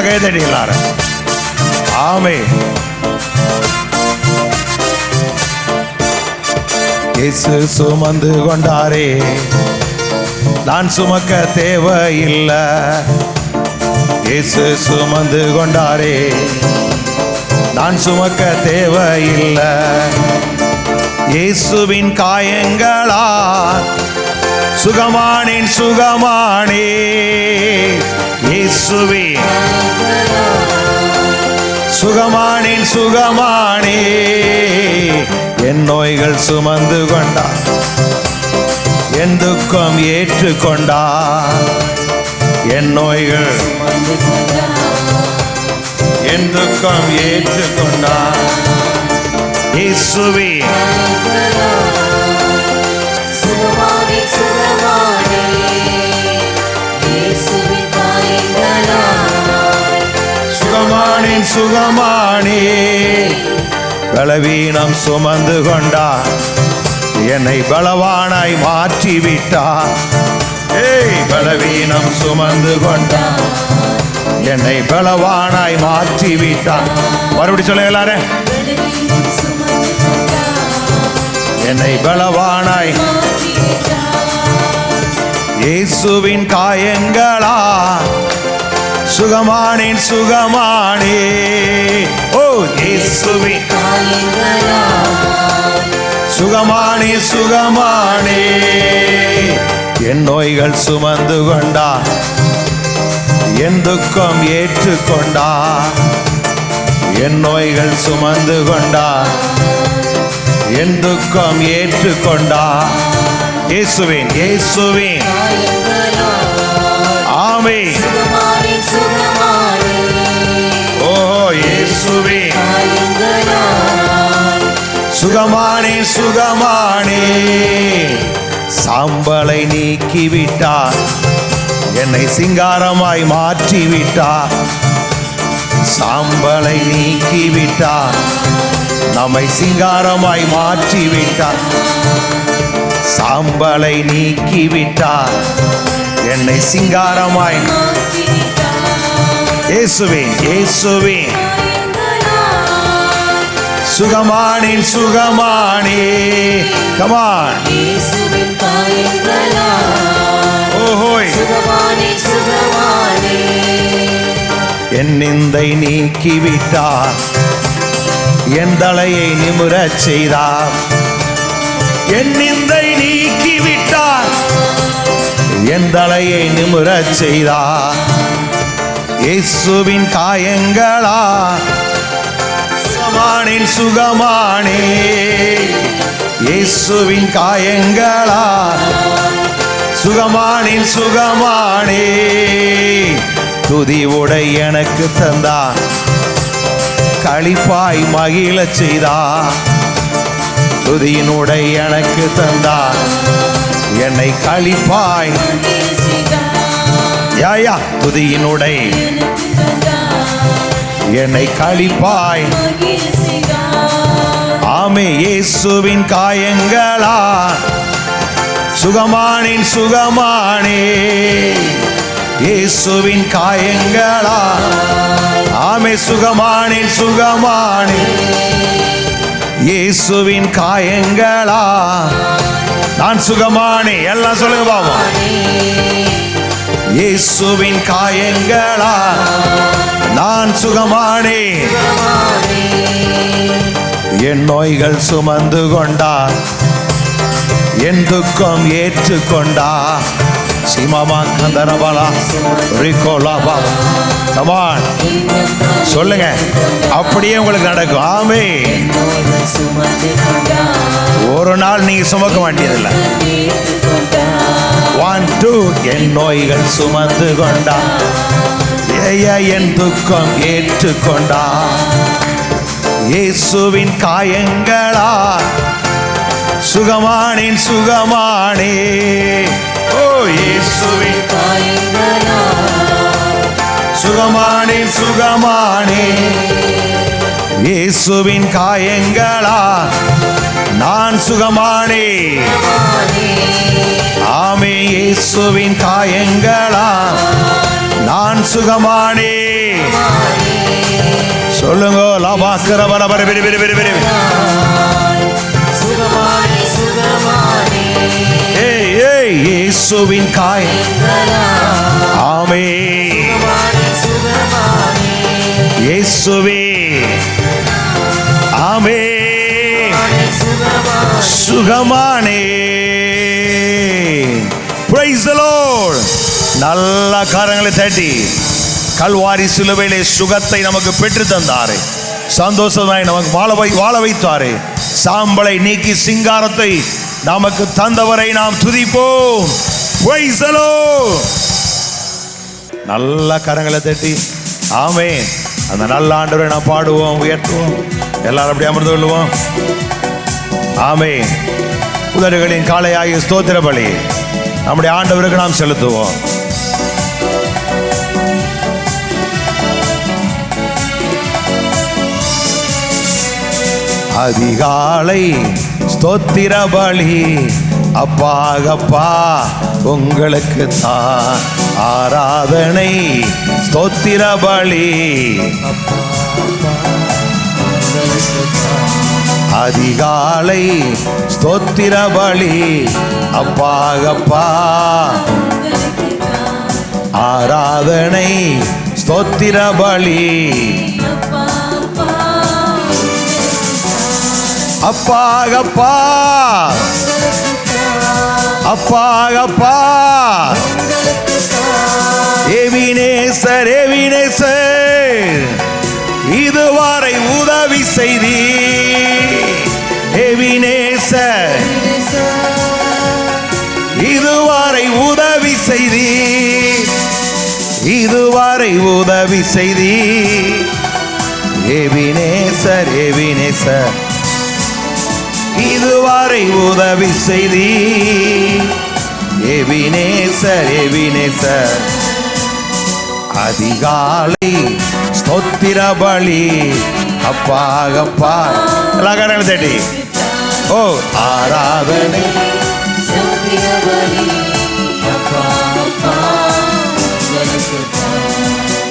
கைதடி எல்லாரும். ஆமென். இயேசு சுமந்து கொண்டாரே, நான் சுமக்க தேவையில்லை. இயேசு சுமந்து கொண்டாரே, நான் சுமக்க தேவையில்லை. இயேசுவின் காயங்களா சுகமானேன் சுகமானே. இயேசுவின் சுகமானேன் சுகமானே. என் நோய்கள் சுமந்து கொண்டா, என் துக்கம் ஏற்றுக்கொண்டா. என் நோய்கள் என் துக்கம் ஏற்றுக்கொண்டா. இயேசுவே சுகமானேன் சுகமானே. பலவீனம் சுமந்து கொண்டா, என்னை பலவானாய் மாற்றிவிட்டா. ஏய், பலவீனம் சுமந்து கொண்டா, என்னை பலவானாய் மாற்றிவிட்டா. மறுபடி சொல்ல எல்லாரும், என்னை பலவானாய். இயேசுவின் காயங்களா சுகமானேன் சுகமானே. ஓ, இயேசுவின் சுகமானே சுகமானே. என் நோய்கள் சுமந்து கொண்டா, என் துக்கம் ஏற்றுக்கொண்டா. என் நோய்கள் சுமந்து கொண்டா, என் துக்கம் ஏற்றுக்கொண்டா. இயேசுவின் இயேசுவின் ஆமென். ஓ, இயேசுவின் சுகமானே சுகமானே. சாம்பலை நீக்கிவிட்டார், என்னை சிங்காரமாய் மாற்றிவிட்டார். சாம்பலை நீக்கிவிட்டார், நம்மை சிங்காரமாய் மாற்றிவிட்டார். சாம்பலை நீக்கிவிட்டார், என்னை சிங்காரமாய். இயேசுவே இயேசுவே சுகமானேன் சுகமானே. கமான். ஓஹோய். என் நிந்தை நீக்கிவிட்டார், என் தலையை நிமிரச் செய்தார். என் நிந்தை நீக்கிவிட்டார், என் தலையை நிமிரச் செய்தார். இயேசுவின் காயங்களா சுகமானேன் சுகமானே. இயேசுவின் காயங்களா சுகமானேன் சுகமானே. துதி உடை எனக்கு தந்தா, களிப்பாய் மகிழச் செய்தா. துதியினுடை எனக்கு தந்தா, என்னை களிப்பாய். யாயா துதியினுடை என்னை களிப்பாய். ஆமே. இயேசுவின் காயங்களா சுகமானேன் சுகமானே. இயேசுவின் காயங்களா ஆமே சுகமானேன் சுகமானே. இயேசுவின் காயங்களா நான் சுகமானே. எல்லாம் சொல்லுங்க பாவா. இயேசுவின் காயங்களா நான் சுகமானே. என் நோய்கள் சுமந்து கொண்டா, என் துக்கம் ஏற்றுக்கொண்டா. சிமாமா கந்தரபாலா ரிகோலாபா. கமான் சொல்லுங்க, அப்படியே உங்களுக்கு நடக்கும். ஆமே. ஒரு நாள் நீங்க சுமக்க வேண்டியதில்லை. 1 2 என் நோய்கள் சுமந்து கொண்டா, என் துக்கம் ஏற்றுக்கொண்டா. இயேசுவின் காயங்களா சுகமானேன் சுகமானே. ஓ, இயேசுவின் காயங்களா சுகமானேன் சுகமானே. இயேசுவின் காயங்களா நான் சுகமானே. ஆமே. இயேசுவின் காயங்களா நான் சுகமானே. சொல்லுங்க. லாபாக்கர பரபர விரி விரி விரி விரி. ஏய் ஏய் இயேசுவின் காயங்களா. ஆமென். இயேசுவே. ஆமென். சுகமானே. Praise the Lord. நல்ல கரங்களை தட்டி கல்வாரி சிலுவையிலே சுகத்தை நமக்கு பெற்று தந்தாரே, சந்தோஷமாய் நமக்கு வாழ வைத்தாரே, சாம்பலை நீக்கி சிங்காரத்தை நமக்கு தந்தவரை நாம் துதிப்போம். Praise the Lord. நல்ல கரங்களை தட்டி ஆமென். அந்த நல்ல ஆண்டவரை நாம் பாடுவோம், உயர்த்துவோம். எல்லாரும் அப்படி அமர்ந்து கொள்வோம். ஆமென். உதடுகளின் காளையாகிய ஸ்தோத்திர பலி நம்முடைய ஆண்டவருக்கு நாம் செலுத்துவோம். அதிகாலை ஸ்தோத்திர பலி அப்பாகப்பா உங்களுக்கு தான் ஆராதனை. ஸ்தோத்திர பலி அதிகாலை ஸ்தோத்திர பலி அப்பாகப்பா ஆராதனை. ஸ்தோத்திர பலி அப்பாகப்பா அப்பாகப்பா. எபினேசர் எபினேசர் இதுவரை உதவி செய்தி. எபினேசர் இதுவரை உதவி செய்தி. இதுவரை உதவி செய்தி. எபினேசர் எபினேசர் இதுவரை உதவி செய்தி. எபினேசர் எபினேசர் அதிகாலை ஸ்தோத்திர பலி அப்பாகப்பா. எல்லாம் கரங்களை தட்டி ஓ ஆராதனை.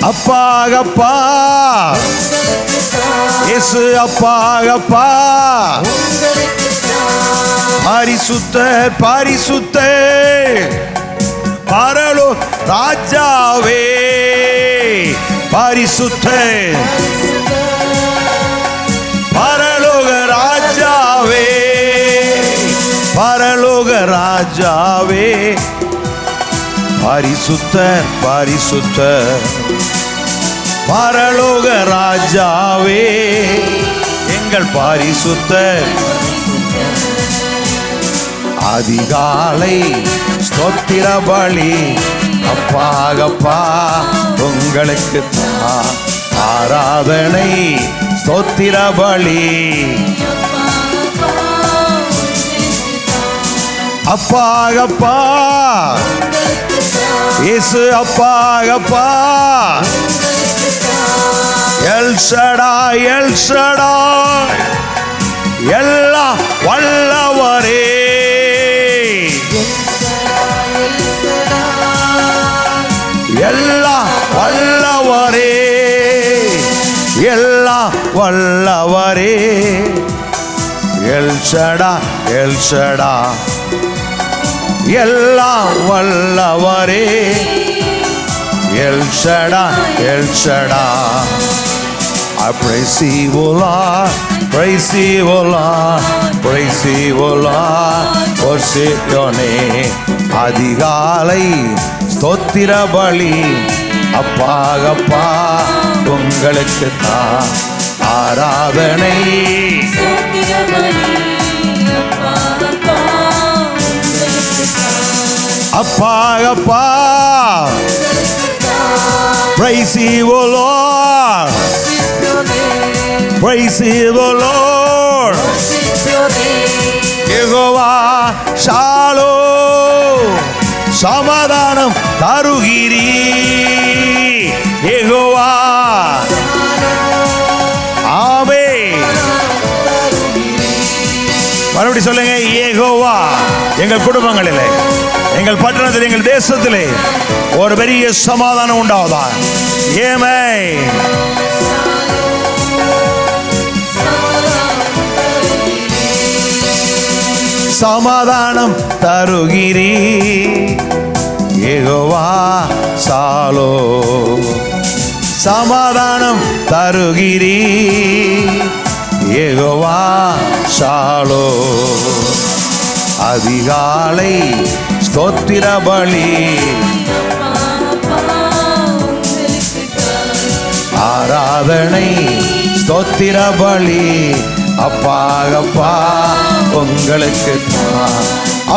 அப்பாகப்பா இயேசு அப்பாகப்பா. பரிசுத்தர் பரிசுத்தர் பரலோ ராஜாவே. பரிசுத்தர் பரலோக ராஜாவே. பரலோக ராஜாவே. பரிசுத்தர் பரிசுத்தர் பரலோக ராஜாவே. எங்கள் பரிசுத்தர். அதிகாலை ஸ்தோத்திர பலி அப்பாகப்பா உங்களுக்கு தான் ஆராதனை. ஸ்தோத்திர பலி அப்பாகப்பா இயேசு அப்பாகப்பா. எல் ஷடாய் எல் ஷடாய் எல்லாம் வல்லவரே. எல்லாம் வல்லவரே. எல்லாம் வல்லவரே. எல் ஷடா எல் ஷடா எல்லாம் வல்லவரே. L ஷடா L ஷடா. I praise you, O Lord, praise you, O Lord, praise you, O Lord, worship your name. அதிகாலை ஸ்தோத்திர பலி அப்பாகப்பா உங்களுக்கு தான் ஆராதனை. அப்பாகப்பா praise you, O Lord, praise you, O Lord. Jehovah Shalom சமாதானம் தருகிறீ. யெகோவா ஆமென். மறுபடி சொல்லுங்க, யெகோவா. எங்கள் குடும்பங்களிலே, எங்கள் பட்டணத்தில், எங்கள் தேசத்திலே ஒரு பெரிய சமாதானம் உண்டாவதா. ஆமென். சமாதானம் தருகிறீ யெகோவா சாலோ. சமாதானம் தருகிறீ யெகோவா சாலோ. அதிகாலை ஸ்தோத்திர பலி, ஆராதனை ஸ்தோத்திர பலி. அப்பாகப்பா உங்களுக்கு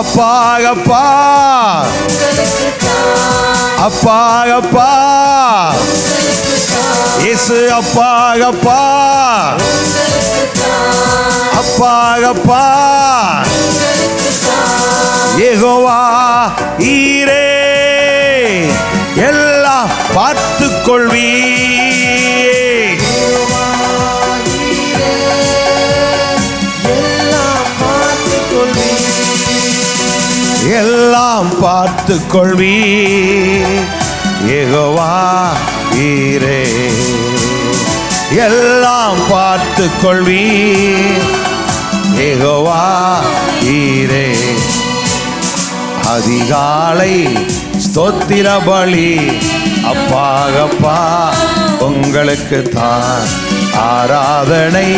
அப்பாகப்பா அப்பாகப்பா இயேசு அப்பாகப்பா அப்பாகப்பா யெகோவா ஈரே எல்லாம் பார்த்துக் கொள்வீ. எல்லாம் பார்த்துக் கொள்வீ யெகோவா ஈரே. எல்லாம் பார்த்துக் கொள்வீ யெகோவா ஈரே. அதிகாலை ஸ்தோத்திர பலி, அப்பாகப்பா உங்களுக்கு தான் ஆராதனை.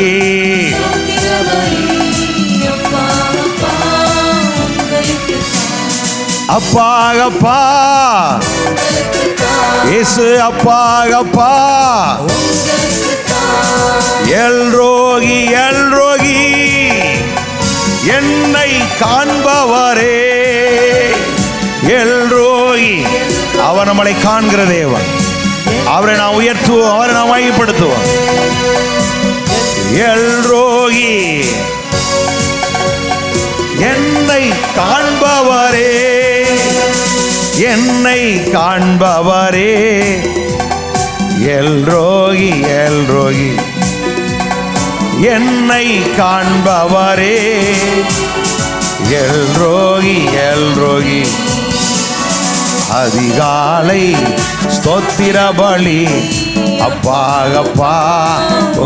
அப்பாகப்பா இயேசு அப்பாகப்பா. எல்ரோகி எல்ரோகி என்னை காண்பவரே. எல்ரோகி, அவர் நம்மளை காண்கிற தேவன். அவரை நாம் உயர்த்துவோம், அவரை நாம் மையப்படுத்துவோம். எல்ரோகி என்னை காண்பவரே, என்னை காண்பவரே. எல்ரோகி எல்ரோகி என்னை காண்பவரே. எல்ரோகி எல்ரோகி அதிகாலை ஸ்தோத்திர பலி, அப்பாகப்பா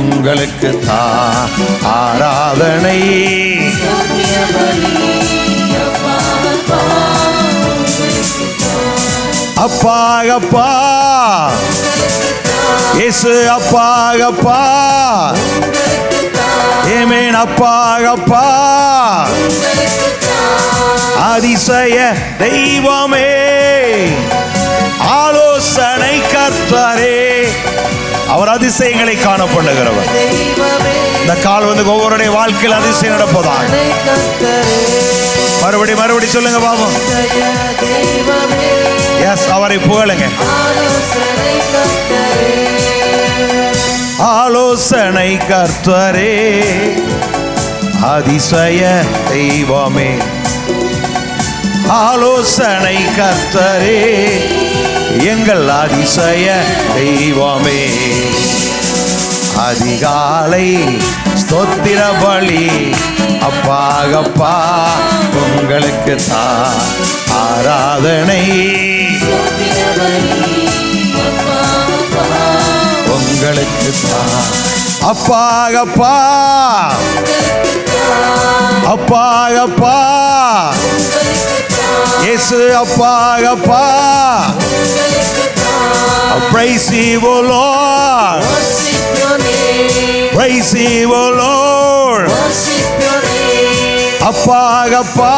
உங்களுக்கு தான் ஆராதனை. அப்பாகப்பா இயேசு அப்பாகப்பா. ஆமென். அப்பாகப்பா அதிசய தெய்வமே, ஆலோசனை கர்த்தரே. அவர் அதிசயங்களை காண பண்ணுகிறவர். இந்த கால் வந்து ஒவ்வொருடைய வாழ்க்கையில் அதிசயம் நடப்பதாக. மறுபடி சொல்லுங்க பாபம். எஸ், அவரை புகழுங்க. ஆலோசனை கர்த்தரே, அதிசய தெய்வமே. ஆலோசனை கர்த்தரே, எங்கள் அதிசய தெய்வமே. அதிகாலை ஸ்தோத்திர பலி, அப்பாகப்பா உங்களுக்கு தான் ஆராதனை. உங்களுக்கு தான் அப்பாகப்பா அப்பாகப்பா இயேசு அப்பாகப்பா. Praise you, O Lord. Praise you, O Lord. அப்பாகப்பா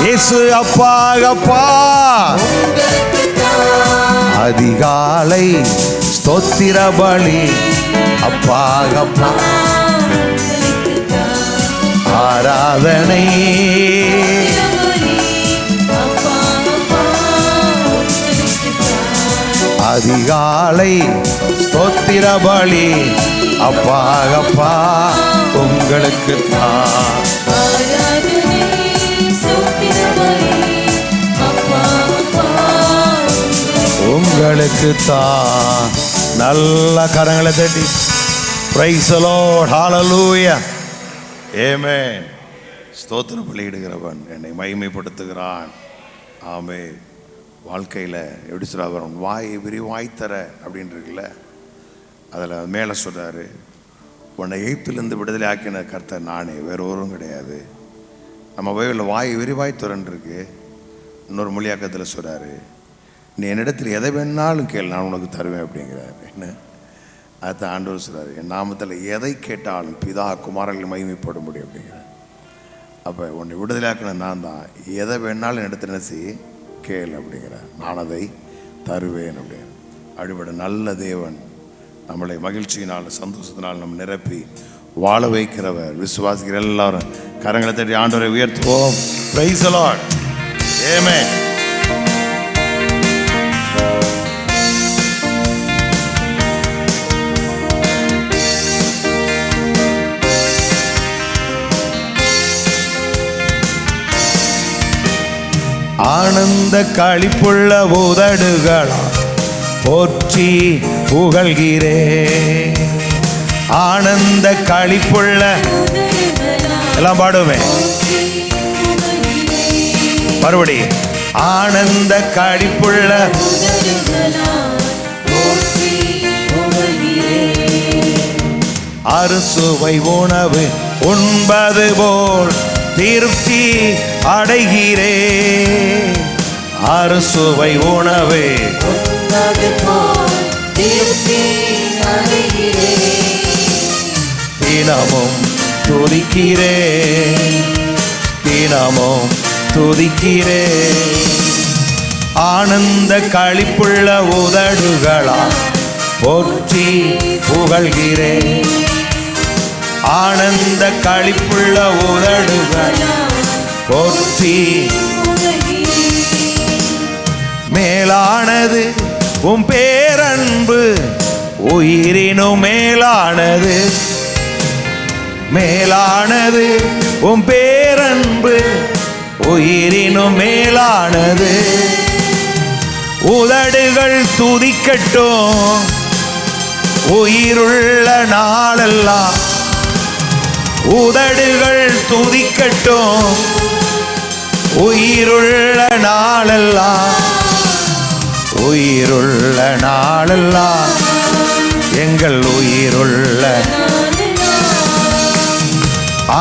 இயேசு அப்பாகப்பா. அதிகாலை ஸ்தோத்திர பலி, அப்பாகப்பா ஆராதனை. அதிகாலை ஸ்தோத்திர பலி, அப்பாகப்பா உங்களுக்கு தான். உங்களுக்கு தான். நல்ல கரங்களை தட்டி பிரைஸ் தி லார்ட். ஹalleluya. ஆமென். ஸ்தோத்திர பலியிடுகிறவன் என்னை மகிமைப்படுத்துகிறான். ஆமே. வாழ்க்கையில் எப்படி சொல்ல வாய் விரிவாய்த்தர அப்படின்னு இருக்குல்ல, அதில் மேலே சொல்கிறாரு, உன்னை எகிப்திலிருந்து விடுதலை ஆக்கின கர்த்தர் நானே, வேறு ஒருவரும் கிடையாது. நம்ம பைபிளில் வாய் விரிவாய்த்துறன் இருக்கு. இன்னொரு மொழியாக்கத்தில் சொல்கிறாரு, நீ என்னிடத்தில் எதை வேணாலும் கேள், நான் உனக்கு தருவேன் அப்படிங்கிறாரு. என்ன அதுதான் ஆண்டவர் சொல்கிறார், என் நாமத்தில் எதை கேட்டாலும் பிதா குமாரர்கள் மகிமைப்படும் முடியும் அப்படிங்கிறார். அப்போ உன்னை விடுதலையாக்கின நான் தான், எதை வேணாலும் என்னிடத்தில் என்ன செய்ய கேள் அப்படிங்கிறார், நான் அதை தருவேன் அப்படிங்கிற. அப்படிப்பட்ட நல்ல தேவன் நம்மளை மகிழ்ச்சியினால் சந்தோஷத்தினால் நம்ம நிரப்பி வாழ வைக்கிறவர். விசுவாசிக்கிற எல்லாரும் கரங்களை தட்டி ஆண்டவரை உயர்த்துவோம். Praise the Lord. ஆமென். ஆனந்த களிப்புள்ள உதடுகளா போற்றி புகழ்கிறே. ஆனந்த களிப்புள்ள எல்லாம் பாடுமே மறுபடி. ஆனந்த களிப்புள்ள அறுசுவை உணவு உண்பது போல் திருப்தி அடைகிறே. அறுசுவை உணவு தினமும் துதிக்கிறே, தினமும் துதிக்கிறே. ஆனந்த களிப்புள்ள உதடுகளா போற்றி புகழ்கிறே. ஆனந்த களிப்புள்ள உதடுகள் போற்றி. மேலானது உம் பேரன்பு உயிரினும் மேலானது. மேலானது உம் பேரன்பு உயிரினும் மேலானது. உதடுகள் துதிக்கட்டும் உயிருள்ள நாளெல்லாம். உதடுகள் துதிக்கட்டும் உயிருள்ள நாளெல்லாம். உயிருள்ள நாளெல்லாம் எங்கள் உயிருள்ள.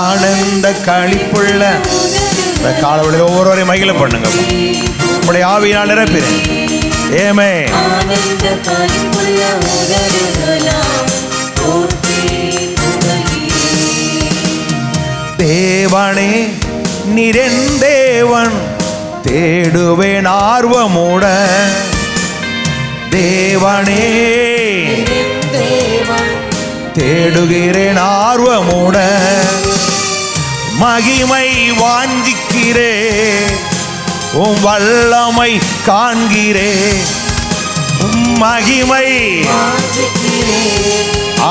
ஆனந்த களிப்புள்ள இந்த காலவெளியில் ஒவ்வொருவரையும் மகிழ பண்ணுங்க. உங்களுடைய ஆவியினால் நிரப்பினேன். ஆமென். தேவனே நீரென் தேவன் தேடுவேன் ஆர்வமுட. தேவனே தேடுகிறேன் ஆர்வமுட. மகிமை வாஞ்சிக்கிறே உம் வல்லமை காண்கிறே. மகிமை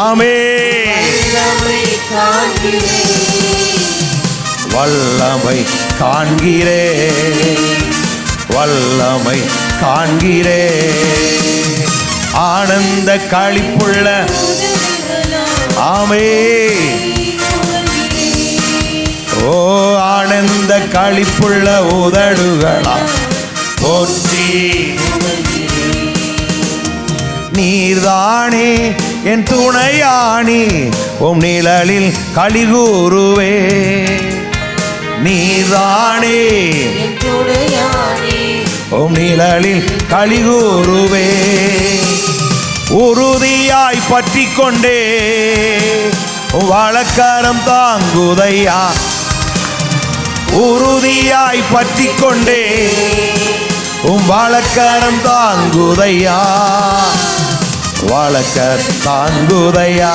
ஆமென். வல்லமை காண்கிறே, வல்லமை காண்கிறே. ஆனந்த களிப்புள்ள ஆமென். ஓ ஆனந்த களிப்புள்ள உதடுகளா போற்றி. நீர்தானே என் துணையாணி உம் நிழலில் களிகூறுவே. நீர்தானே உம் நிழலில் களிகூறுவே. உறுதியாய் பற்றி கொண்டே வழக்கரம் தாங்குதையா. உறுதியாய் பற்றி கொண்டே உம் வழக்கரம் தாங்குதையா. வழக்கர் தாங்குதையா,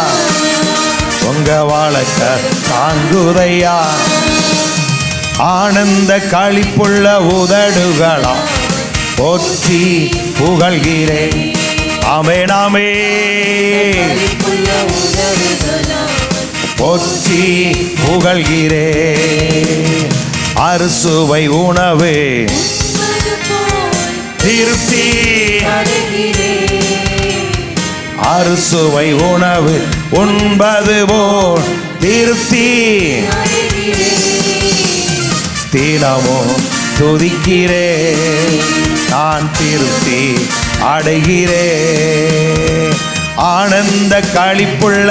உங்க வழக்கர் தாங்குதையா. ஆனந்த களிப்புள்ள உதடுகளா போற்றி புகழ்கிறேன். ஆமென் ஆமென். போற்றி புகழ்கிறேன். அறுசுவை உணவு திருப்தி அறுசுவை உணவு உண்பது போல் திருப்தி தினமும் துதிக்கிறே, நான் திருப்தி அடைகிறே. ஆனந்த களிப்புள்ள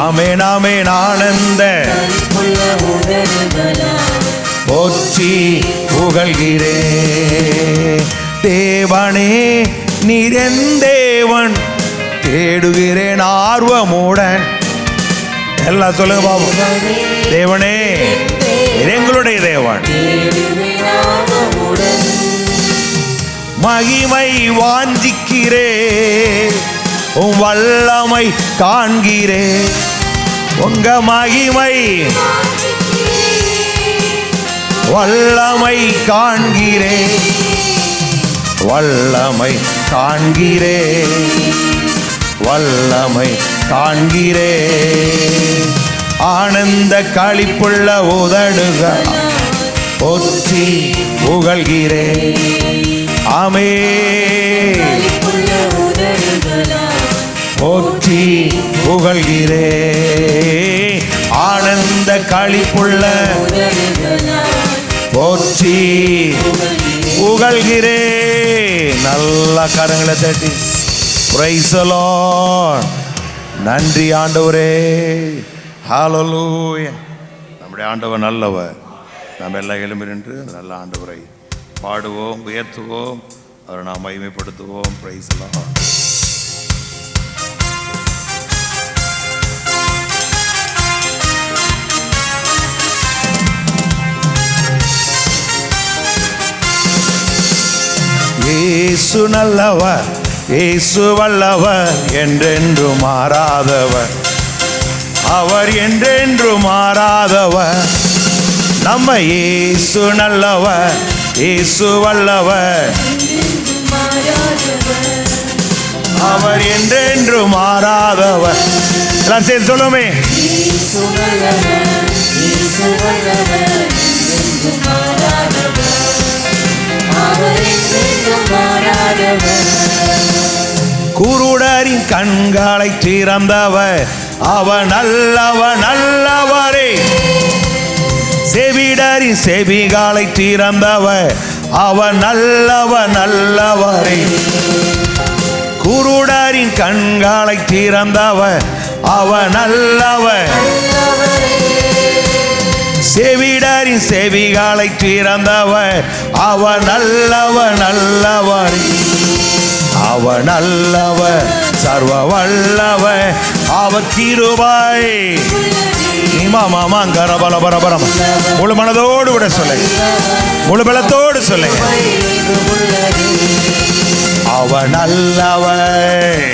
ஆமென் ஆமென் ஆனந்த போற்றி புகழ்கிறே. தேவனே நீர் என் தேவன், தேடுகிறேன் ஆர்வமுடன். எல்லாம் சொல்லுங்க பாபு. தேவனே எங்களுடைய தேவன், மகிமை வாஞ்சிக்கிறே, உம் வல்லமை காண்கிறே. உங்க மகிமை வல்லமை காண்கிறே, வல்லமை காண்கிறே, வல்லமை காண்கிறே. ஆனந்த களிப்புள்ள உதடுகள் போற்றி புகழ்கிறே. ஆமென் போற்றி புகழ்கிறே. ஆனந்த களிப்புள்ள போற்றி புகழ்கிறே. நல்ல கரங்களை தட்டி பிரைஸ் தி லார்ட். நன்றி ஆண்டவரே. ஹல்லேலூயா. நம்முடைய ஆண்டவர் நல்லவர். நாம் எல்லாம் எழும்பி நின்று நல்ல ஆண்டவரை பாடுவோம், உயர்த்துவோம், அவரை நாம் மகிமைப்படுத்துவோம். Praise the Lord. இயேசு நல்லவர், இயேசு வல்லவர், என்றென்று மாறாதவர், அவர் என்றென்று மாறாதவர். நம்ம இயேசு நல்லவர், இயேசு வல்லவர், அவர் என்றென்று மாறாதவர். எல்லாம் சேர்ந்து சொல்லுமே. குருடரின் கண்களை திறந்தவர், அவர் நல்லவர் நல்லவரே. செவிடரின் செவிகளை திறந்தவர், அவர் நல்லவர் நல்லவரே. குருடரின் கண்களை திறந்தவர், அவர் நல்லவர். செவிடரின் செவிகளை திறந்தவர், அவர் நல்லவர் நல்லவர். அவர் நல்லவர், சர்வ வல்லவர், அவர் கிருபை. முழு மனதோடு விட சொல்லுங்க, முழு பலத்தோடு சொல்லுங்க. அவர் நல்லவர்,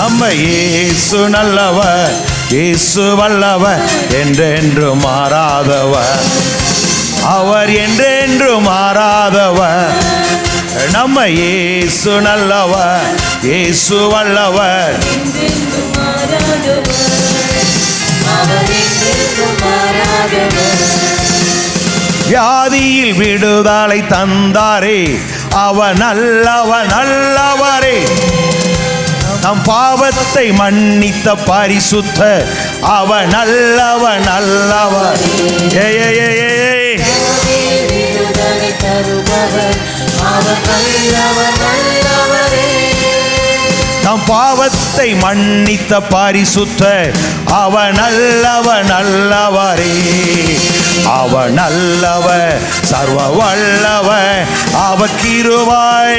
நம்ம இயேசு நல்லவர், இயேசு வல்லவர், என்றென்று மாறாதவர், அவர் என்றென்று மாறாதவர். நம்ம இயேசு நல்லவர், இயேசு வல்லவர். வியாதியில் விடுதலை தந்தாரே, அவர் நல்லவர் நல்லவரே. நம் பாவத்தை மன்னித்த பரிசுத்த, அவர் நல்லவர் நல்லவர். நம் பாவத்தை மன்னித்த பரிசுத்த, அவர் நல்லவர் நல்லவரே. அவர் நல்லவர், சர்வ வல்லவர், அவர் கிருபை.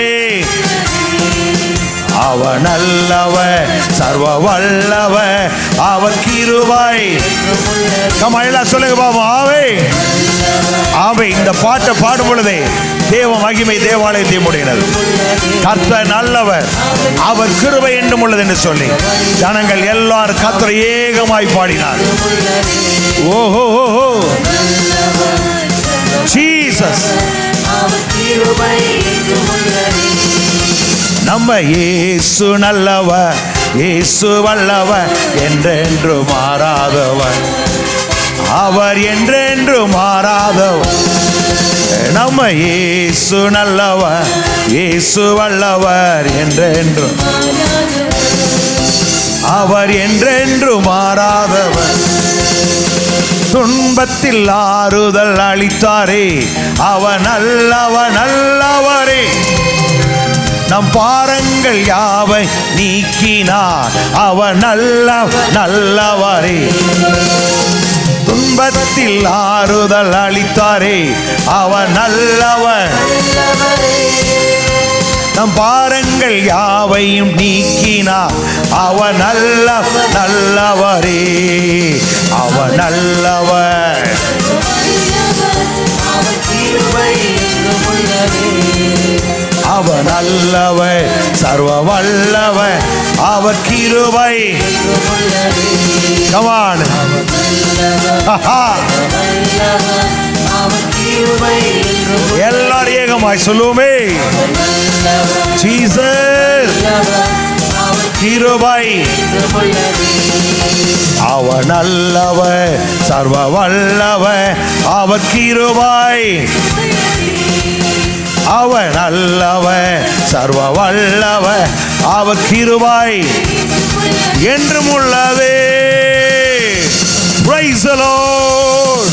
அவர் நல்லவர், சர்வ வல்லவர், அவர் கிருபை. எல்லாம் சொல்லுங்க பாபா. ஆவே ஆவே. இந்த பாட்டை பாடும் பொழுதே தேவ மகிமை தேவாலயத்தை முடியினது. கர்த்தர் நல்லவர், அவர் கிருபை என்றும் உள்ளது என்று சொல்லி ஜனங்கள் எல்லாரும் கர்த்தரை ஏகமாய் பாடினார். ஓஹோ ஓஹோ ஜீசஸ். நம்ம இயேசு நல்லவர், இயேசு வல்லவர், என்றென்று மாறாதவர், அவர் என்றென்று மாறாதவர். நம்ம இயேசு நல்லவர், இயேசு வல்லவர் என்றென்று. அவர் என்றென்று மாறாதவர். துன்பத்தில் ஆறுதல் அளித்தாரே, அவர் நல்லவர் நல்லவரே. நம் பாரங்கள் யாவை நீக்கினார், அவர் நல்லவரே. துன்பத்தில் ஆறுதல் அளித்தாரே, அவர் நல்லவர். நம் பாரங்கள் யாவையும் நீக்கினார், அவர் நல்லவரே. அவர் நல்லவர், அவர் நல்லவர், சர்வ வல்லவர், அவர் கிருபை. Come on. எல்லாரும் ஏகமாய் சொல்லுவோமே, ஜீசஸ் கிருபை. அவர் நல்லவர், சர்வ வல்லவர், அவர் கிருபை. அவர் நல்லவர், சர்வ வல்லவர், அவர் கிருபை என்றும் உள்ளதே. Praise the Lord.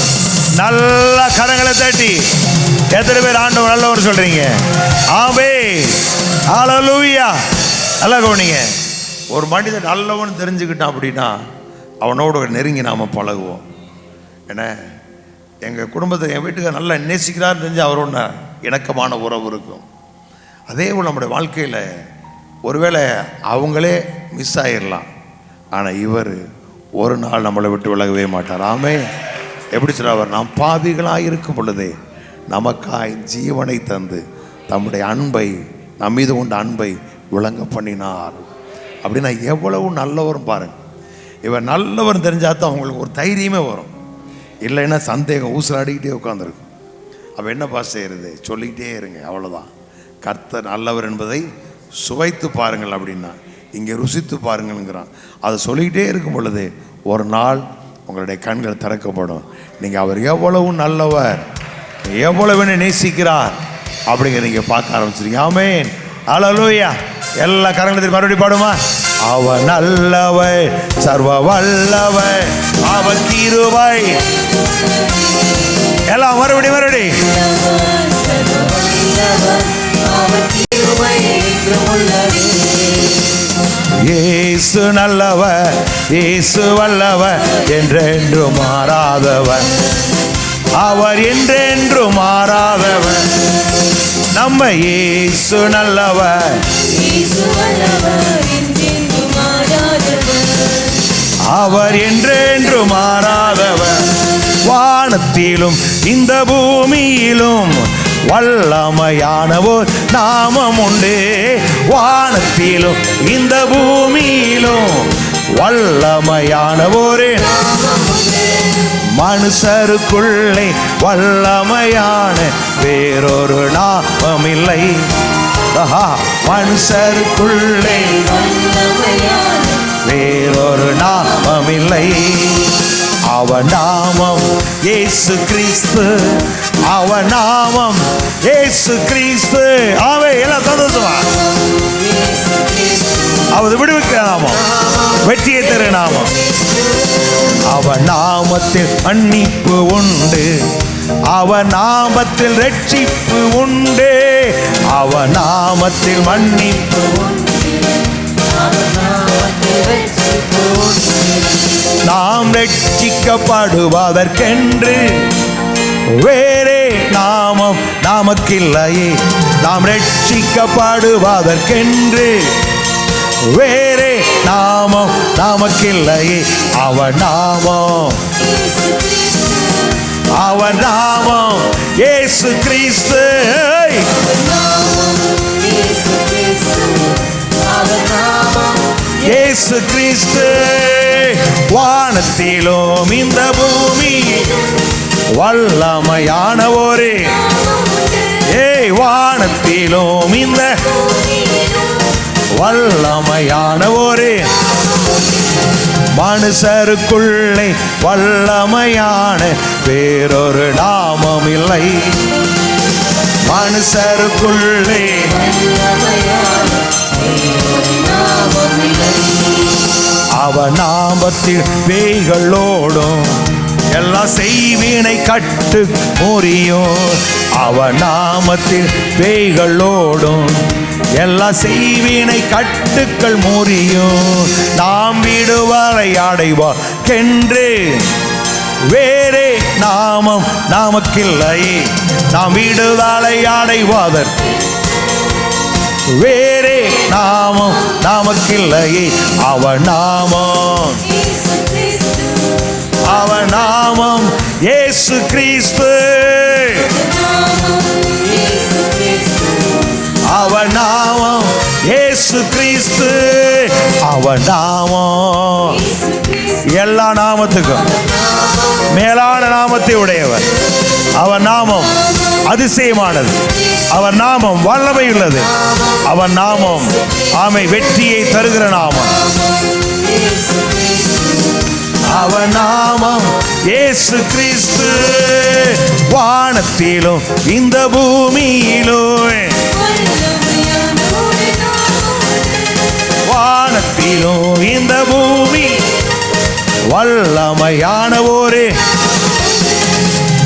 நல்ல கரங்களை தட்டி எத்தனை பேர் ஆண்டவர் நல்லவர் சொல்றீங்க? ஆமென், ஹல்லேலூயா. நல்லா கவனிங்க. ஒரு மனிதன் நல்லவன் தெரிஞ்சுக்கிட்டான் அப்படின்னா அவனோட நெருங்கி நாம பழகுவோம். ஏன்னா எங்கள் குடும்பத்தை என் வீட்டுக்கு நல்லா நேசிக்கிறான்னு தெரிஞ்சு அவரோட இணக்கமான உறவு இருக்கும். அதே போல் நம்முடைய வாழ்க்கையில் ஒருவேளை அவங்களே மிஸ் ஆகிடலாம், ஆனால் இவர் ஒரு நாள் நம்மளை விட்டு விலகவே மாட்டார். ஆமே. எப்படி சொல்றார்? நாம் பாவிகளாக இருக்கும் பொழுதே நமக்காய் ஜீவனை தந்து தம்முடைய அன்பை, நம் மீது கொண்ட அன்பை விளங்க பண்ணினார். அப்படின்னா எவ்வளவு நல்லவரும் பாருங்க. இவர் நல்லவர் தெரிஞ்சாதான் அவங்களுக்கு ஒரு தைரியமே வரும். இல்லைன்னா சந்தேகம் ஊசலாடிக்கிட்டே உட்காந்துருக்கும். அப்போ என்னப்பா செய்கிறது? சொல்லிக்கிட்டே இருங்க, அவ்வளோதான். கர்த்தர் நல்லவர் என்பதை சுவைத்து பாருங்கள் அப்படின்னா இங்கே ருசித்து பாருங்கள்ங்கிறான். அதை சொல்லிக்கிட்டே இருக்கும் பொழுது ஒரு நாள் உங்களுடைய கண்கள் திறக்கப்படும். நீங்கள் அவர் எவ்வளவு நல்லவர், எவ்வளவு நேசிக்கிறார் அப்படிங்கிற நீங்கள் பார்க்க ஆரம்பிச்சிருக்கீங்க. ஆமென், ஹல்லேலூயா. எல்லா கரங்களையும் மறுபடியும் பாடுமா? அவர் நல்லவர், சர்வ வல்லவர், அவர் கிருபை. எல்லாம் மறுபடியும் இயேசு நல்லவர், இயேசு வல்லவர், என்றென்று மாறாதவர், அவர் என்றென்று மாறாதவர். நம்ம இயேசு நல்லவர், அவர் என்றென்று மாறாதவர். வானத்திலும் இந்த பூமியிலும் வல்லமையானவோர் நாமம் உண்டு. வானத்திலும் இந்த பூமியிலும் வல்லமையானவோரே. மனுஷருக்குள்ளே வல்லமையான வேறொரு நாமம் இல்லை. மனுஷருக்குள்ளே வேறொரு நாமம் இல்லை. அவர் நாமம் இயேசு கிறிஸ்து, அவர் நாமம் இயேசு கிறிஸ்து. ஆவே, எல்லாம் சந்தோஷமா. அவர் விடுவிக்கிற நாமம், வெற்றியை தரு நாமம். அவர் நாமத்தில் மன்னிப்பு உண்டு, அவர் நாமத்தில் ரட்சிப்பு உண்டு. அவர் நாமத்தில் மன்னிப்பு உண்டு, நாம் ரட்சிக்கப்படுவதற்கென்று வேறே நாமம் நமக்கில்லையே. நாம் ரட்சிக்கப்படுவதற்கென்று வேறே நாமம் நமக்கில்லையே. அவர் நாமம், அவர் நாமம் இயேசு கிறிஸ்து. இயேசு கிறிஸ்து. வானத்திலும் இந்த பூமி வல்லமையானவோரே. வானத்திலும் இந்த வல்லமையானவோரே. மனுஷருக்குள்ளே வல்லமையான வேறொரு நாமம் இல்லை. மனுஷருக்குள்ளே அவன் நாமத்தில் பேய்களோடும் எல்லா செய்வினை கட்டு முறியும். அவன் நாமத்தில் பேய்களோடும் எல்லா செய்வினை கட்டுக்கள் முறியும். நாம் விடுவரை அடைவார்க்கென்று வேறே நாமம் நமக்கில்லை. நாம் விடுதலை அடைவதற்கு வேறே நாமம் நமக்கில்லையே. அவன் நாமம், அவன் நாமம் இயேசு கிறிஸ்து. அவன் நாமம் இயேசு கிறிஸ்து. அவன் நாமம் எல்லா நாமத்துக்கும் மேலான நாமத்தை உடையவர். அவன் நாமம் அதிசயமானது. அவன் நாமம் வல்லமை உள்ளது. அவன் நாமம் ஆமை வெற்றியை தருகிற நாமம். அவன் நாமம் இயேசு கிறிஸ்து. வானத்திலும் இந்த பூமியிலும், வானத்திலும் இந்த பூமி வல்லமையான ஒரே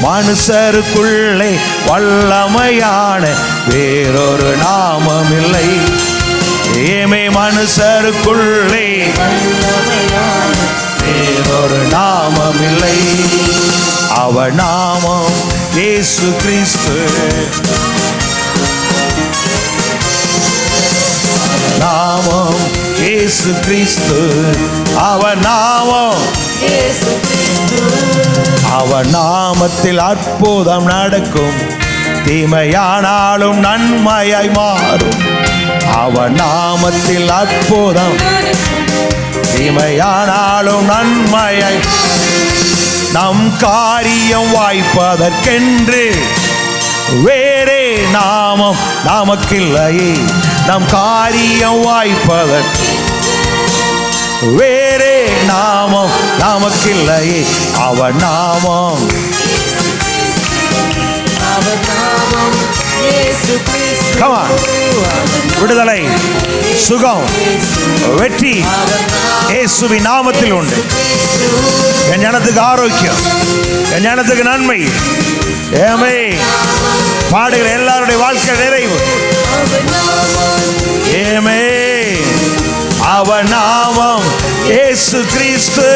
மனுஷருக்குள்ளே வல்லமையான வேறொரு நாமம் இல்லை. ஏமே மனுஷருக்குள்ளே வேறொரு நாமம் இல்லை. அவன் நாமம் இயேசு கிறிஸ்து. நாமம் இயேசு கிறிஸ்து. அவன் நாமம் இயேசு கிறிஸ்து. அவன் நாமத்தில் அற்புதம் நடக்கும். தீமையானாலும் நன்மையாய் மாறும். அவன் நாமத்தில் அற்புதம், தீமையானாலும் நன்மையாய். நம் காரியம் வாய்ப்பதற்கென்று வேறே நாமம் நமக்கில்லையே. நம் காரியம் வாய்ப்பதற்கு வேறே நாமம் நமக்கில்லையே. அவன் நாமம், விடுதலை, சுகம், வெற்றி இயேசுவின் நாமத்தில் உண்டு. என் ஜனத்துக்கு ஆரோக்கியம், என் ஜனத்துக்கு நன்மை. ஏமே பாடுகிற எல்லாருடைய வாழ்க்கை நிறைவு. ஏமே அவன் நாமம் இயேசு கிறிஸ்து.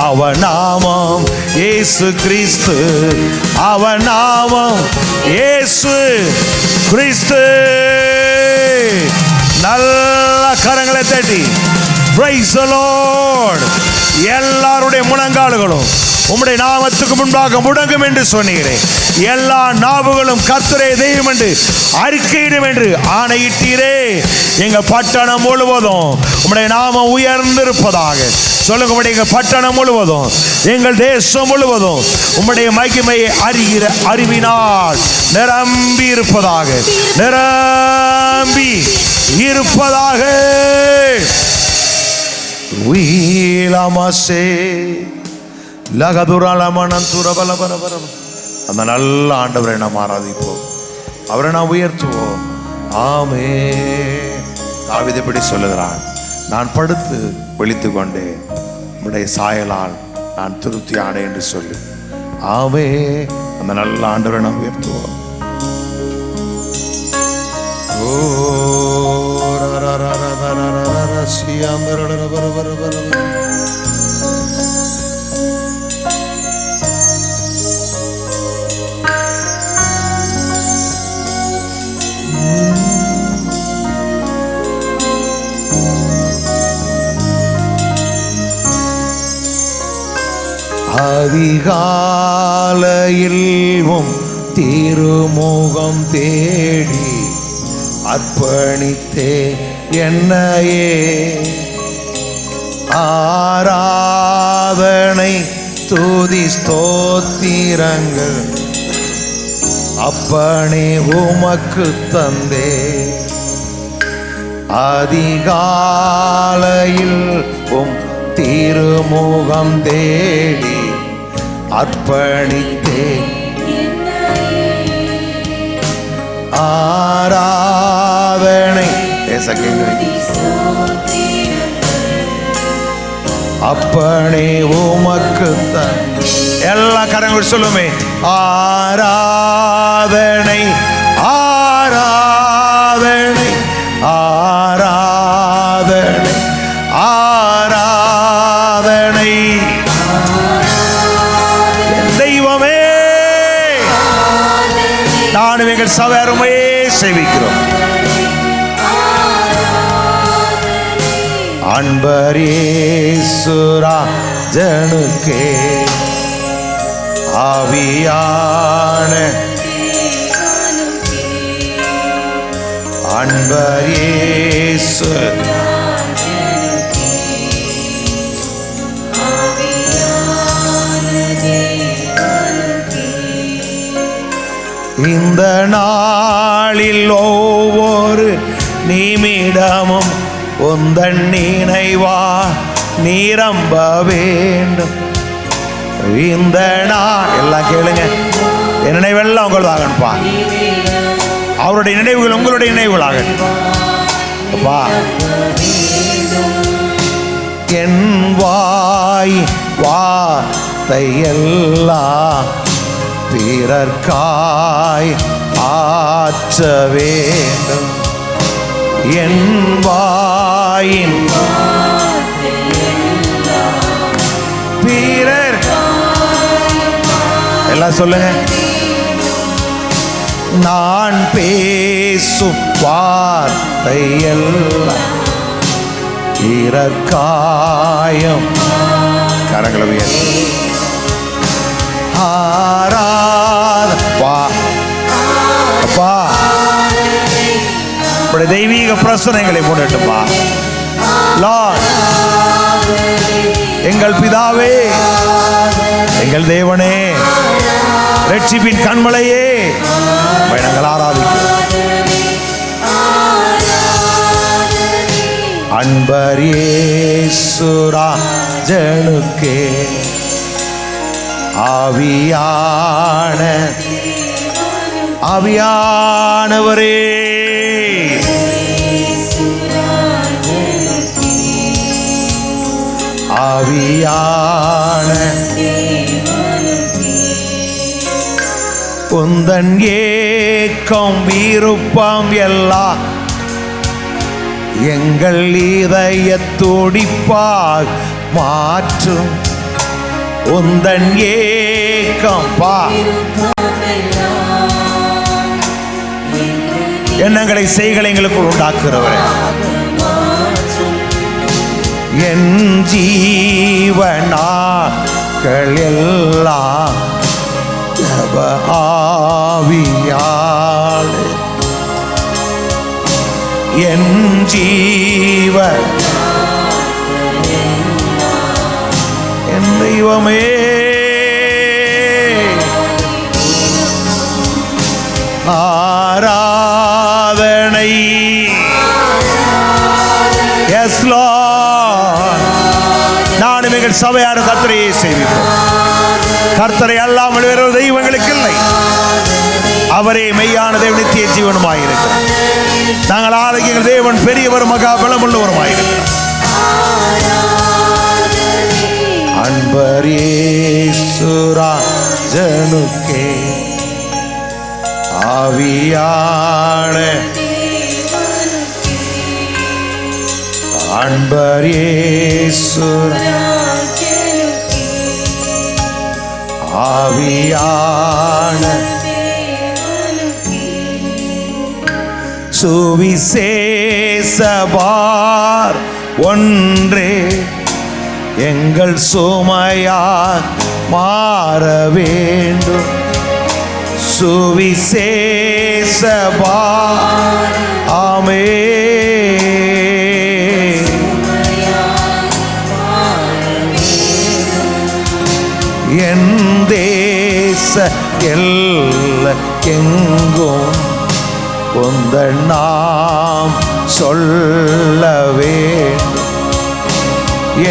அவன் நாமம் இயேசு கிறிஸ்து. அவன் நாமம் இயேசு கிறிஸ்து. நல்ல கரங்களை தட்டி praise the Lord. எல்லாருடைய முழங்கால்களும் உம்முடைய நாமத்துக்கு முன்பாக முடங்கும் என்று சொன்னீரே. எல்லா நாவுகளும் கர்த்தரே தெய்வம் என்று அறிக்கையிடும் என்று ஆணையிட்டீரே. எங்க பட்டணம் முழுவதும் உம்முடைய நாமம் உயர்ந்திருப்பதாக சொல்லுங்க. உம்முடைய பட்டணம் முழுவதும், எங்கள் தேசம் முழுவதும் உம்முடைய மகிமையை அறிகிற அறிவினால் நிரம்பி இருப்பதாக, நிரம்பி இருப்பதாக. அந்த நல்ல ஆண்டவரை நாம் ஆராதிப்போம், அவரை நாம் உயர்த்துவோம். ஆமே. தாவீது இப்படி சொல்லுகிறான், நான் படுத்து விழித்து கொண்டேன், உம்முடைய சாயலால் நான் திருப்தி ஆனேன் என்று சொல்லி. ஆமே. அந்த நல்ல ஆண்டவரை நாம் உயர்த்துவோம். அதிகாலையில் உம் திருமுகம் தேடி அர்ப்பணித்தே என்னையே. ஆராதனை துதி ஸ்தோத்திரங்கள் அப்பனே உமக்கு தந்தே. அதிகாலையில் உம் திருமுகம் தேடி அர்ப்பணித்தே ஆராதனை அப்பனே உமக்கு தன் எல்லா கரங்கள் சொல்லுமே ஆராதனை ஆராதனை ஆராதனை ஆராதனை தெய்வமே நானும் எங்கள் சபையாருமையே சேவிக்கிறோம். அன்பர் இயேசுராஜனுக்கே ஆவியான அன்பர் இயேசு இந்த நாளில் ஒவ்வொரு நிமிடமும் உந்தன் நினைவா நிரம்ப வேண்டும். இந்த நாள் எல்லாம் கேளுங்க, என் நினைவெல்லாம் உங்களதாகப்பா, அவருடைய நினைவுகள் உங்களுடைய நினைவுகளாகப்பா. என் வாய் வார்த்தையெல்லாம் பிறர்க்காய் ஆற்ற வேண்டும். என் வாயின் பிறர் எல்லாம் சொல்லுங்க. நான் பேசும் வார்த்தையெல்லாம் பிறர்க்காயம் கரங்களை அப்பா தெய்வீக பிரசனைகளை போடட்டும்பா. லார்ட், எங்கள் பிதாவே, எங்கள் தேவனே, ரட்சிப்பின் கண்மலையே, நாங்கள் ஆராதிக்கிறோம். அன்பர் இயேசுராஜனுக்கே ஆவியானவரே ஆவியான உந்தன் ஏக்கம் விருப்பம் எல்லாம் எங்கள் இதய துடிப்பால் மாற்றும். உந்தன் ஏக்கம் எண்ணங்களை செய்களை எங்களுக்குள் உண்டாக்குறவரே, என் ஜீவனாக்கள் எல்லாம் ஆவியால் என் ஜீவ என் தெய்வமே ஆராதனை. எஸ் லார்ட், நானும் எங்கள் சபையார் கர்த்தரையே சேவிப்போம். கர்த்தரை அல்லாமல் வேறொரு தெய்வங்களுக்கு இல்லை. அவரே மெய்யான தேவன், நித்திய ஜீவனுமாயிருக்கிறார். நாங்கள் ஆராதிக்கிற தேவன் பெரியவர், மகா பலமுள்ளவருமாயிருக்கிறார். அன்பர் இயேசுராஜனுக்கே ஆவியான அன்பர் ஆவியான சுவிசேஷபார் ஒன்றே எங்கள் சுமையா மாற வேண்டும். சுவிசேஷபார் ஆமே என் தேச எல்லைக்கெங்கும் உந்தன் நாம் சொல்ல வேண்டும்.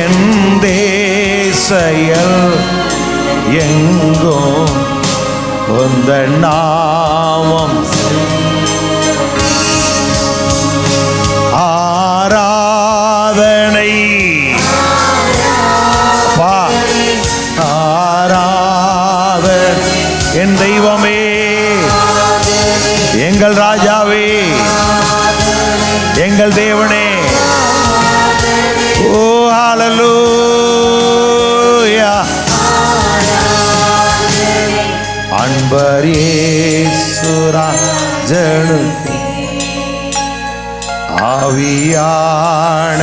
என் தேசையல் எங்கும் உந்த நாமம் ஆராதனை ஆராதனை என் தெய்வமே எங்கள் ராஜாவே எங்கள் தேவனே. ஓ ஹல்லேலூயா. அன்பர் இயேசு ராஜனுக்கு ஆவியான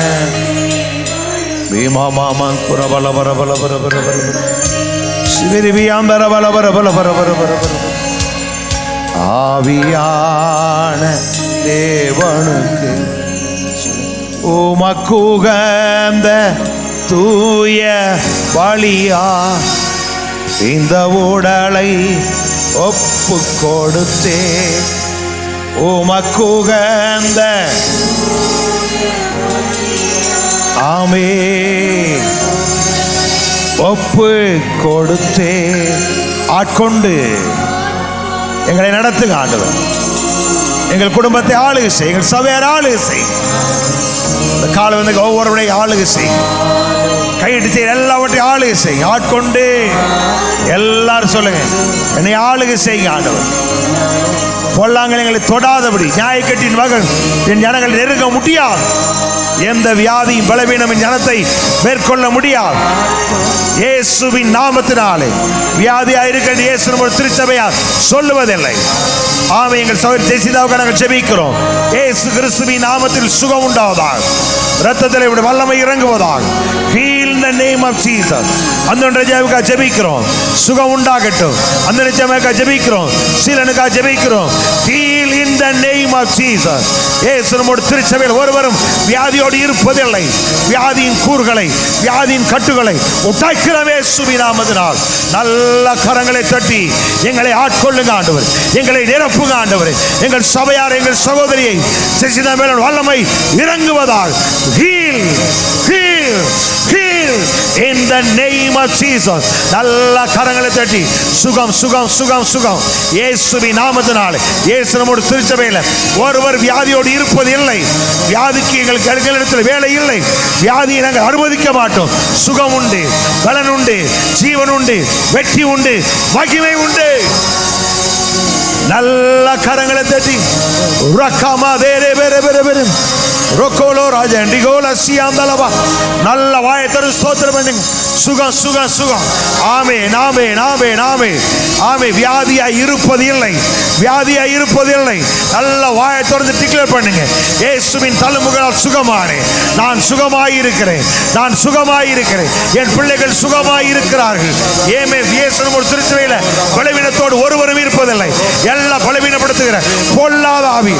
பீமாமாமன் புரபல பரபல பரபர சிவிரிவியாம் பரபல பரபல பரபர பரபர ஆவியான தேவனுக்கு உமக்குகந்த தூய பலியா இந்த உடலை ஒப்பு கொடுத்தே உமக்குகந்த ஆமே ஒப்பு கொடுத்தே ஆட்கொண்டு எங்களை நடத்துங்க ஆண்டவர். எங்கள் குடும்பத்தை ஆளுகை செய், எங்கள் சபையார் ஆளுகை செய். இந்த காலம் வந்து ஒவ்வொருவரை ஆளுகை செய், கையிட்டு எல்லாவற்றையும் ஆளுகை செய். ஆட்கொண்டு எல்லாரும் சொல்லுங்க, என்னை ஆளுகை செய்யுங்க ஆண்டவர். பொல்லாங்கல் எங்களை தொடாதபடி நியாயக்கட்டின் மகன் என் ஜனங்கள் நெருங்க முடியாது. எந்த வியாதியும் பலவீனம் என் ஜனத்தை மேற்கொள்ள முடியாது. இயேசுவின் நாமத்தினாலே வியாதியாயிருக்க இயேசு நம்ம திருச்சபையார் சொல்லுவதில்லை. ஆமே. எங்கள் சகோதரி ஜெசிதாவுக்கு நாங்கள் ஜெபிக்கிறோம். இயேசு கிறிஸ்துவின் நாமத்தில் சுகம் உண்டாவதாக, இரத்தத்தில் இப்படி வல்லமை இறங்குவதாக. Heal in the name of Jesus. அந்த ஜெபிக்க ஜெபிக்கிறோம், சுகம் உண்டாகட்டும். அந்த ஜெபிக்க ஜெபிக்கிறோம், சீலனுக்காக ஜெபிக்கிறோம். Heal in the name of Jesus. இயேசு நம்முடைய திருச்சபையில் ஒருவரும் வியாதியோடு இருப்பதில்லை. வியாதியின் கூறுகளை, வியாதியின் கட்டுகளை உடைக்கிறோம் இயேசுவின் நாமத்தினால். நல்ல கரங்களை தட்டி எங்களை ஆட்கொள்ளுங்க ஆண்டவர், எங்களை நிரப்புங்க ஆண்டவர். எங்கள் சபையார் எங்கள் சகோதரியை ஜெசிதா மேல் வல்லமை இறங்குவதால் heal heal heal in the name of Jesus. நல்ல கரங்களை தட்டி சுகம் சுகம் சுகம் சுகம் இயேசுவின் நாமத்தினால். இயேசு நம்முடைய திருச்சபையில் ஒருவர் வியாதியோடு இருப்பது இல்லை. வியாதிக்கு எங்களுக்கு வேலை இல்லை. வியாதியை நாங்கள் அனுமதிக்க மாட்டோம். சுகம் உண்டு, பலன் உண்டு, ஜீவன் உண்டு, வெற்றி உண்டு, மகிமை உண்டு. நல்ல கரங்களை தட்டி ரக்கமா தேரே பெரு பெரு பெரு ரொக்கோலோ ராஜா டிகோல சியாந்தலவா நல்ல வாயத்தரு ஸ்தோத்திரம் பண்ணுங்க. சுகம் சுகம் சுகம். ஆமே நாமே நாமே நாமே ஆமே. வியாதியாய் இருப்பது இல்லை, வியாதியாய் இருப்பது இல்லை. நல்ல வாயத்தொடர்ந்து டிக்ளேர் பண்ணுங்க. இயேசுவின் தழும்புகளால் சுகமானே. நான் சுகமாய் இருக்கிறேன், நான் சுகமாய் இருக்கிறேன். என் பிள்ளைகள் சுகமாய் இருக்கிறார்கள். ஏமே இயேசு ஒரு திருச்சபையில் பலவீனத்தோடு ஒருவரும் இருப்பதில்லை. எல்லாம் பலவீனப்படுத்துகிற பொல்லாத ஆவி